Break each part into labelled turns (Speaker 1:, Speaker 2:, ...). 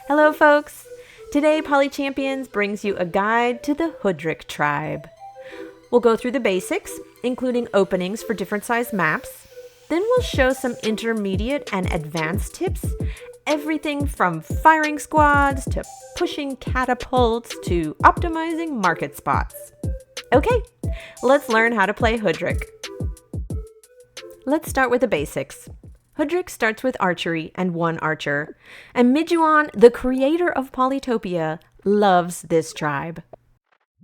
Speaker 1: Hello, folks! Today, PolyChampions brings you a guide to the Hoodrick tribe. We'll go through the basics, including openings for different sized maps. Then we'll show some intermediate and advanced tips, everything from firing squads to pushing catapults to optimizing market spots. Okay, let's learn how to play Hoodrick. Let's start with the basics. Hoodrick starts with archery and one archer, and Midjiwan, the creator of Polytopia, loves this tribe.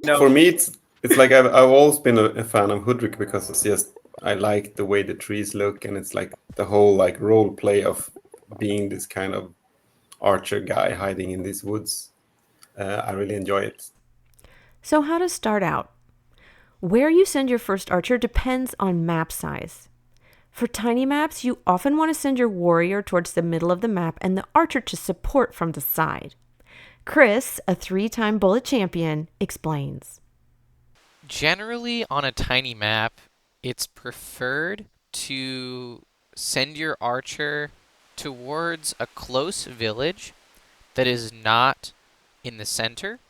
Speaker 2: For me, it's like I've always been a fan of Hoodrick because it's just I like the way the trees look, and it's like the whole like role play of being this kind of archer guy hiding in these woods. I really enjoy it.
Speaker 1: So how to start out? Where you send your first archer depends on map size. For tiny maps, you often want to send your warrior towards the middle of the map and the archer to support from the side. Chris, a 3-time bullet champion, explains.
Speaker 3: Generally, on a tiny map, it's preferred to send your archer towards a close village that is not in the center,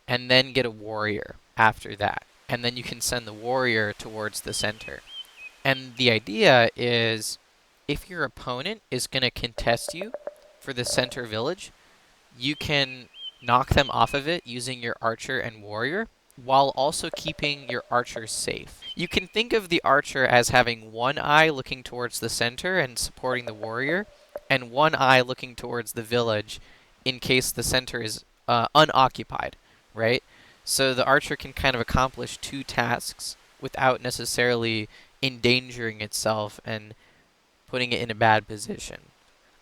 Speaker 3: and then get a warrior after that. And then you can send the warrior towards the center. And the idea is, if your opponent is going to contest you for the center village, you can knock them off of it using your archer and warrior, while also keeping your archers safe. You can think of the archer as having one eye looking towards the center and supporting the warrior, and one eye looking towards the village in case the center is unoccupied, right? So the archer can kind of accomplish two tasks without necessarily endangering itself and putting it in a bad position.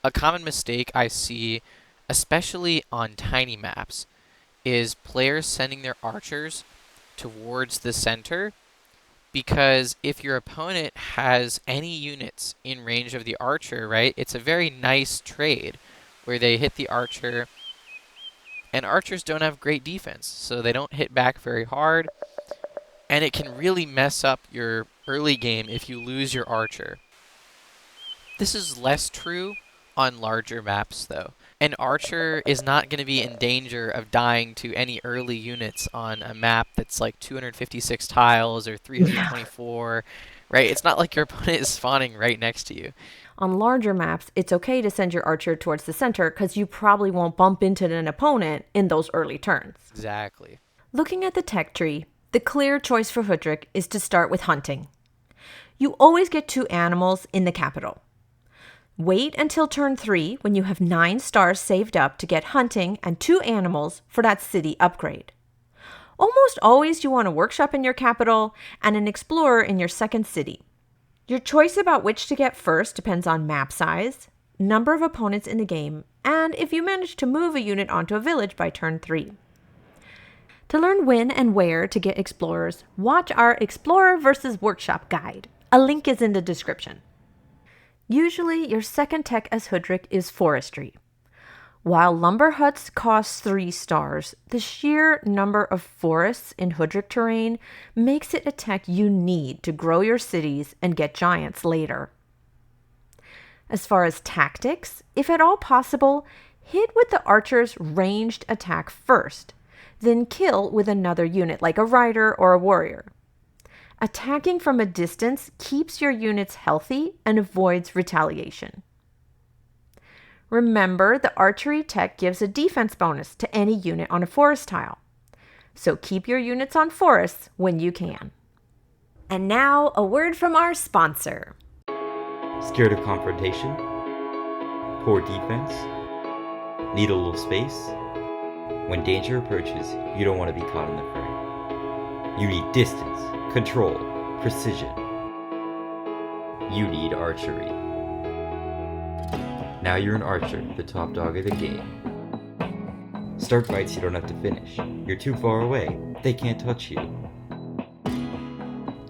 Speaker 3: A common mistake I see, especially on tiny maps, is players sending their archers towards the center, because if your opponent has any units in range of the archer, right, it's a very nice trade where they hit the archer, and archers don't have great defense, so they don't hit back very hard, and it can really mess up your early game if you lose your archer. This is less true on larger maps, though. An archer is not going to be in danger of dying to any early units on a map that's like 256 tiles or 324, right? It's not like your opponent is spawning right next to you.
Speaker 1: On larger maps, it's okay to send your archer towards the center because you probably won't bump into an opponent in those early turns.
Speaker 3: Exactly.
Speaker 1: Looking at the tech tree, the clear choice for Hoodrick is to start with hunting. You always get 2 animals in the capital. Wait until turn 3 when you have 9 stars saved up to get hunting and 2 animals for that city upgrade. Almost always you want a workshop in your capital and an explorer in your second city. Your choice about which to get first depends on map size, number of opponents in the game, and if you manage to move a unit onto a village by turn 3. To learn when and where to get explorers, watch our Explorer versus Workshop guide. A link is in the description. Usually, your second tech as Hoodrick is forestry. While lumber huts cost 3 stars, the sheer number of forests in Hoodrick terrain makes it a tech you need to grow your cities and get giants later. As far as tactics, if at all possible, hit with the archer's ranged attack first, then kill with another unit like a rider or a warrior. Attacking from a distance keeps your units healthy and avoids retaliation. Remember, the archery tech gives a defense bonus to any unit on a forest tile, so keep your units on forests when you can. And now, a word from our sponsor.
Speaker 4: Scared of confrontation? Poor defense? Need a little space? When danger approaches, you don't want to be caught in the fray. You need distance, control, precision. You need archery. Now you're an archer, the top dog of the game. Start fights you don't have to finish. You're too far away. They can't touch you.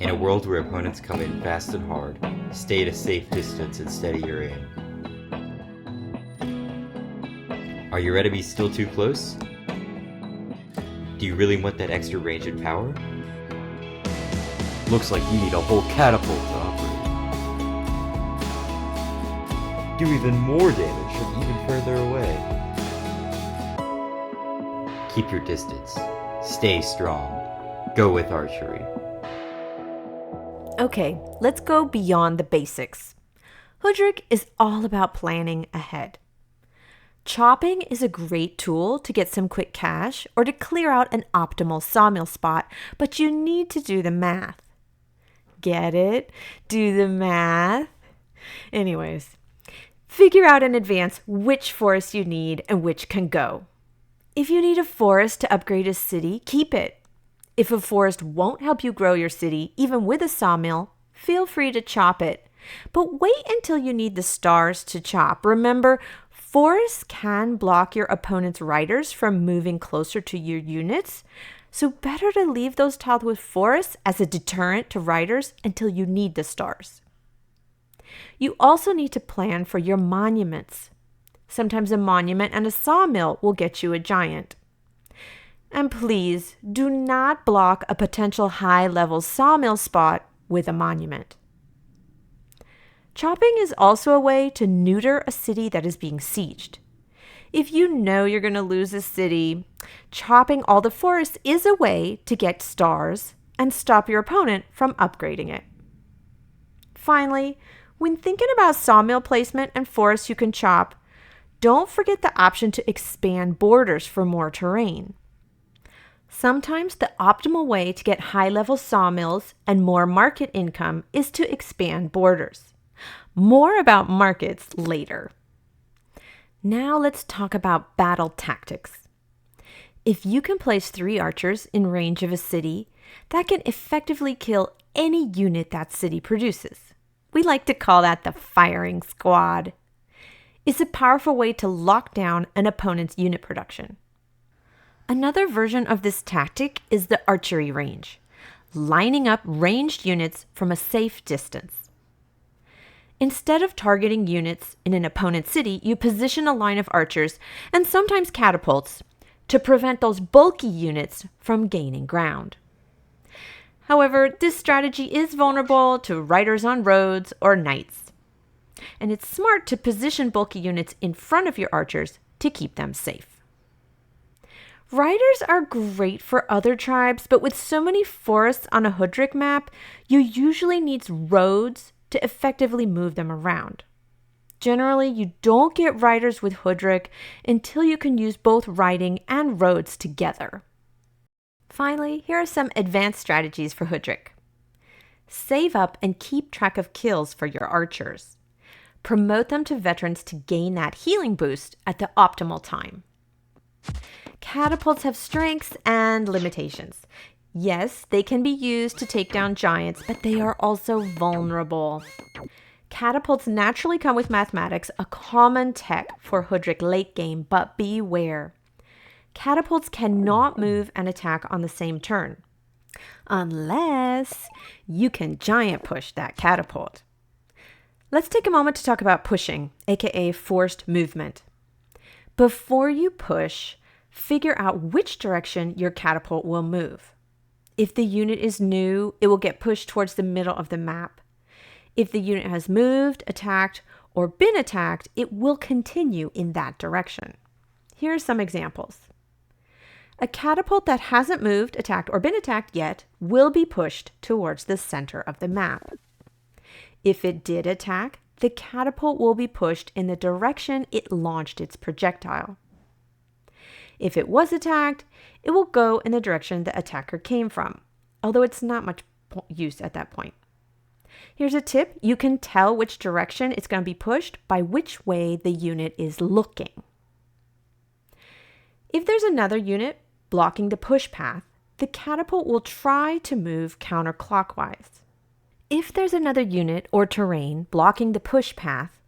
Speaker 4: In a world where opponents come in fast and hard, stay at a safe distance and steady your aim. Are your enemies still too close? Do you really want that extra range and power? Looks like you need a whole catapult to operate. Do even more damage from even further away. Keep your distance. Stay strong. Go with archery.
Speaker 1: Okay, let's go beyond the basics. Hoodrick is all about planning ahead. Chopping is a great tool to get some quick cash or to clear out an optimal sawmill spot, but you need to do the math. Get it? Do the math? Anyways, figure out in advance which forest you need and which can go. If you need a forest to upgrade a city, keep it. If a forest won't help you grow your city, even with a sawmill, feel free to chop it. But wait until you need the stars to chop. Remember, forests can block your opponent's riders from moving closer to your units, so better to leave those tiled with forests as a deterrent to riders until you need the stars. You also need to plan for your monuments. Sometimes a monument and a sawmill will get you a giant. And please do not block a potential high-level sawmill spot with a monument. Chopping is also a way to neuter a city that is being sieged. If you know you're going to lose a city, chopping all the forests is a way to get stars and stop your opponent from upgrading it. Finally, when thinking about sawmill placement and forests you can chop, don't forget the option to expand borders for more terrain. Sometimes the optimal way to get high-level sawmills and more market income is to expand borders. More about markets later. Now let's talk about battle tactics. If you can place 3 archers in range of a city, that can effectively kill any unit that city produces. We like to call that the firing squad. It's a powerful way to lock down an opponent's unit production. Another version of this tactic is the archery range, lining up ranged units from a safe distance. Instead of targeting units in an opponent's city, you position a line of archers and sometimes catapults to prevent those bulky units from gaining ground. However, this strategy is vulnerable to riders on roads or knights, and it's smart to position bulky units in front of your archers to keep them safe. Riders are great for other tribes, but with so many forests on a Hoodrick map, you usually need roads to effectively move them around. Generally, you don't get riders with Hoodrick until you can use both riding and roads together. Finally, here are some advanced strategies for Hoodrick. Save up and keep track of kills for your archers. Promote them to veterans to gain that healing boost at the optimal time. Catapults have strengths and limitations. Yes, they can be used to take down giants, but they are also vulnerable. Catapults naturally come with mathematics, a common tech for Hoodrick late game, but beware. Catapults cannot move and attack on the same turn, unless you can giant push that catapult. Let's take a moment to talk about pushing, aka forced movement. Before you push, figure out which direction your catapult will move. If the unit is new, it will get pushed towards the middle of the map. If the unit has moved, attacked, or been attacked, it will continue in that direction. Here are some examples. A catapult that hasn't moved, attacked, or been attacked yet will be pushed towards the center of the map. If it did attack, the catapult will be pushed in the direction it launched its projectile. If it was attacked, it will go in the direction the attacker came from, although it's not much use at that point. Here's a tip. You can tell which direction it's going to be pushed by which way the unit is looking. If there's another unit blocking the push path, the catapult will try to move counterclockwise. If there's another unit or terrain blocking the push path,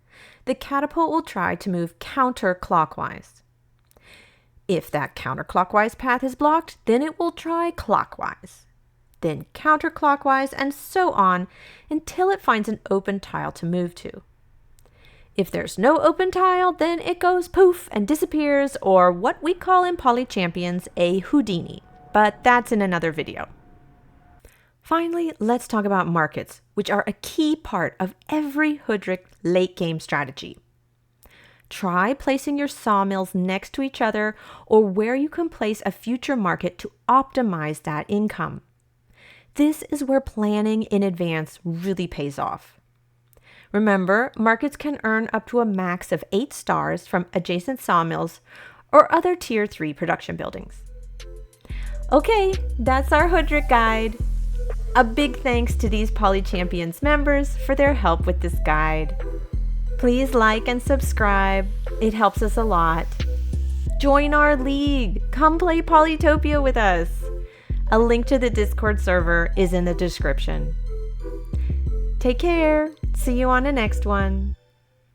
Speaker 1: the catapult will try to move counterclockwise. If that counterclockwise path is blocked, then it will try clockwise, then counterclockwise, and so on until it finds an open tile to move to. If there's no open tile, then it goes poof and disappears, or what we call in PolyChampions a Houdini, but that's in another video. Finally, let's talk about markets, which are a key part of every Hoodrick late game strategy. Try placing your sawmills next to each other or where you can place a future market to optimize that income. This is where planning in advance really pays off. Remember, markets can earn up to a max of 8 stars from adjacent sawmills or other Tier 3 production buildings. Okay, that's our Hoodrick guide. A big thanks to these PolyChampions members for their help with this guide. Please like and subscribe. It helps us a lot. Join our league. Come play Polytopia with us. A link to the Discord server is in the description. Take care. See you on the next one.